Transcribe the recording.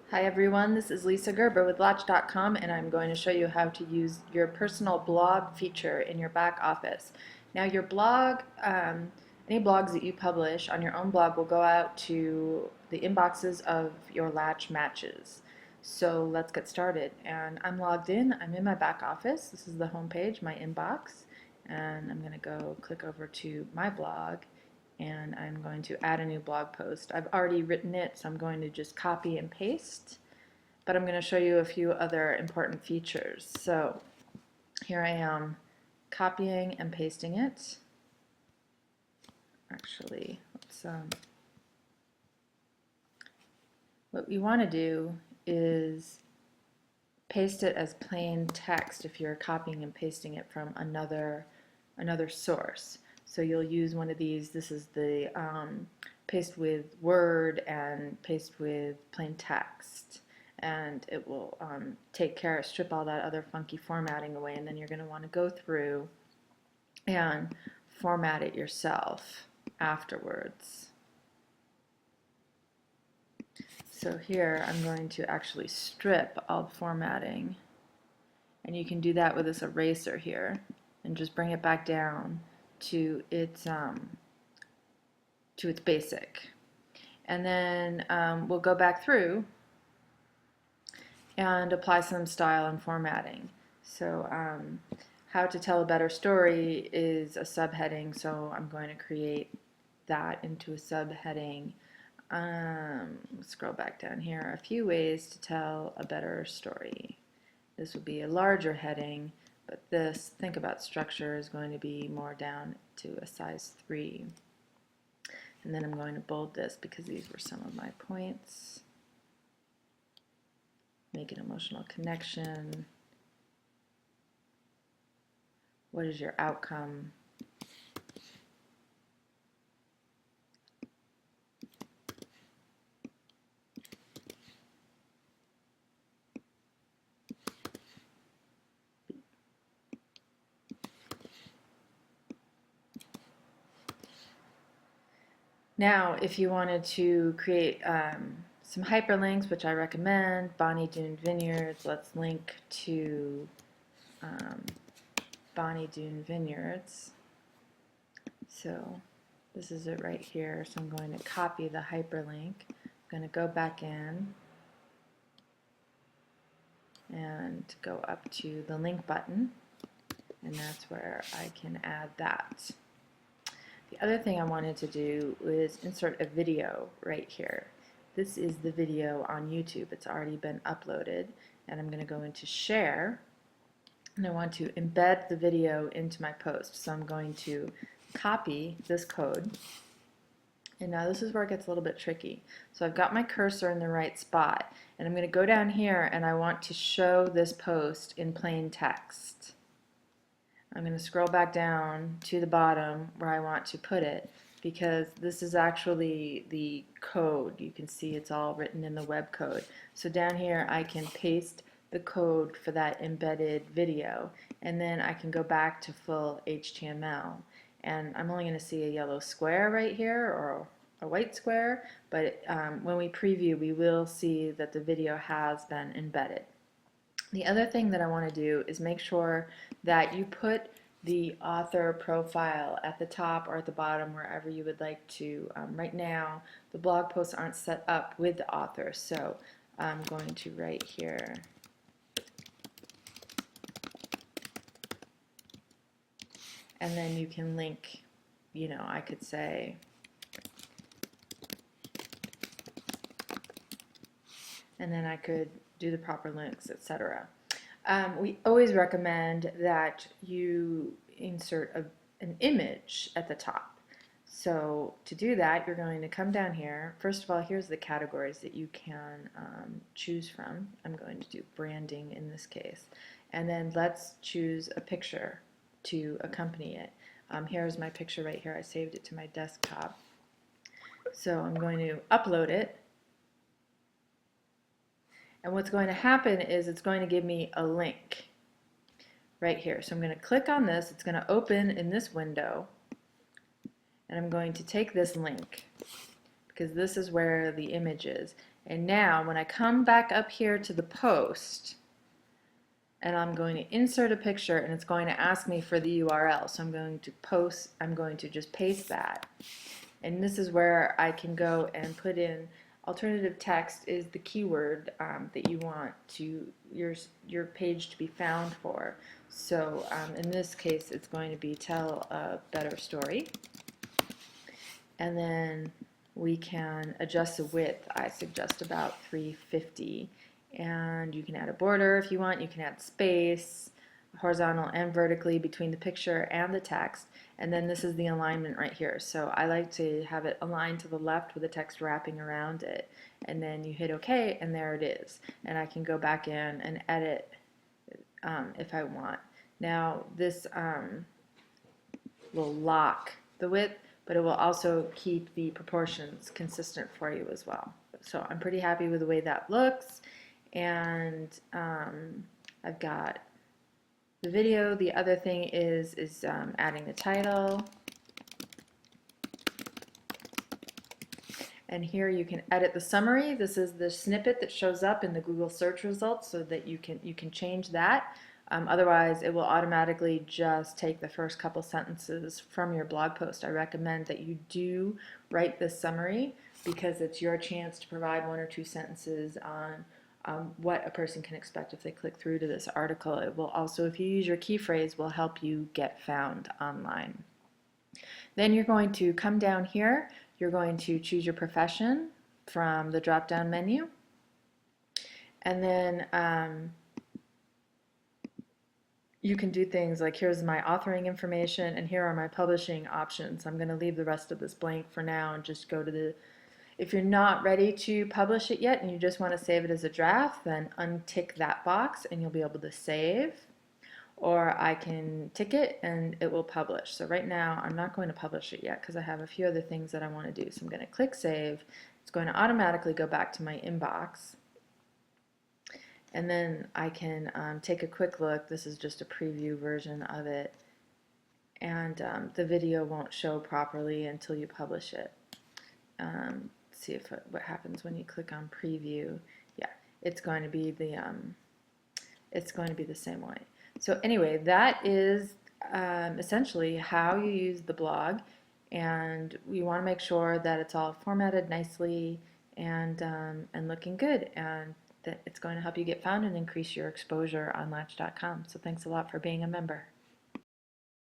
Hi everyone, this is Lisa Gerber with LATCH.com, and I'm going to show you how to use your personal blog feature in your back office. Now your blog, any blogs that you publish on your own blog will go out to the inboxes of your LATCH matches. So let's get started. And I'm logged in, I'm in my back office. This is the home page, my inbox, and I'm going to go click over to my blog, and I'm going to add a new blog post. I've already written it, so I'm going to just copy and paste, but I'm going to show you a few other important features. So here I am copying and pasting it. Actually, what we want to do is paste it as plain text if you're copying and pasting it from another source. So you'll use one of these. This is the paste with Word and paste with plain text, and it will strip all that other funky formatting away, and then you're going to want to go through and format it yourself afterwards. So here I'm going to actually strip all the formatting, and you can do that with this eraser here and just bring it back down to its basic. And then we'll go back through and apply some style and formatting. So how to tell a better story is a subheading, so I'm going to create that into a subheading. Let's scroll back down here. A few ways to tell a better story. This would be a larger heading, but this, think about structure, is going to be more down to a size 3. And then I'm going to bold this because these were some of my points. Make an emotional connection. What is your outcome? Now, if you wanted to create some hyperlinks, which I recommend, Bonnie Doon Vineyards, let's link to Bonnie Doon Vineyards. So this is it right here. So I'm going to copy the hyperlink. I'm going to go back in and go up to the link button, and that's where I can add that. The other thing I wanted to do was insert a video right here. This is the video on YouTube. It's already been uploaded, and I'm going to go into share, and I want to embed the video into my post. So I'm going to copy this code, and now this is where it gets a little bit tricky. So I've got my cursor in the right spot, and I'm going to go down here, and I want to show this post in plain text. I'm going to scroll back down to the bottom where I want to put it, because this is actually the code. You can see it's all written in the web code. So down here I can paste the code for that embedded video, and then I can go back to full HTML. And I'm only going to see a yellow square right here, or a white square, but when we preview we will see that the video has been embedded. The other thing that I want to do is make sure that you put the author profile at the top or at the bottom, wherever you would like to. Right now the blog posts aren't set up with the author, so I'm going to write here and then you can link, I could say and then I could do the proper links, etc. We always recommend that you insert an image at the top. So to do that, you're going to come down here. First of all, here's the categories that you can choose from. I'm going to do branding in this case. And then let's choose a picture to accompany it. Here's my picture right here. I saved it to my desktop. So I'm going to upload it. And what's going to happen is it's going to give me a link right here. So I'm going to click on this. It's going to open in this window, and I'm going to take this link because this is where the image is. And now when I come back up here to the post, and I'm going to insert a picture, and it's going to ask me for the URL. So I'm going to just paste that. And this is where I can go and put in alternative text is the keyword that you want your page to be found for. So in this case, it's going to be tell a better story. And then we can adjust the width. I suggest about 350. And you can add a border if you want. You can add space, horizontal and vertically between the picture and the text. And then this is the alignment right here. So I like to have it aligned to the left with the text wrapping around it. And then you hit OK, and there it is. And I can go back in and edit if I want. Now this will lock the width, but it will also keep the proportions consistent for you as well. So I'm pretty happy with the way that looks. And I've got the video. The other thing is adding the title. And here you can edit the summary. This is the snippet that shows up in the Google search results, so that you can change that. Otherwise, it will automatically just take the first couple sentences from your blog post. I recommend that you do write this summary, because it's your chance to provide 1 or 2 sentences on what a person can expect if they click through to this article. It will also, if you use your key phrase, will help you get found online. Then you're going to come down here. You're going to choose your profession from the drop-down menu. And then you can do things like, here's my authoring information, and here are my publishing options. I'm going to leave the rest of this blank for now and just go to the, if you're not ready to publish it yet and you just want to save it as a draft, then untick that box and you'll be able to save. Or I can tick it and it will publish. So right now I'm not going to publish it yet because I have a few other things that I want to do. So I'm going to click save. It's going to automatically go back to my inbox. And then I can take a quick look. This is just a preview version of it. And the video won't show properly until you publish it. See if what happens when you click on preview. Yeah, it's going to be the same way. So anyway, that is essentially how you use the blog, and we want to make sure that it's all formatted nicely and looking good, and that it's going to help you get found and increase your exposure on Latch.com. So thanks a lot for being a member.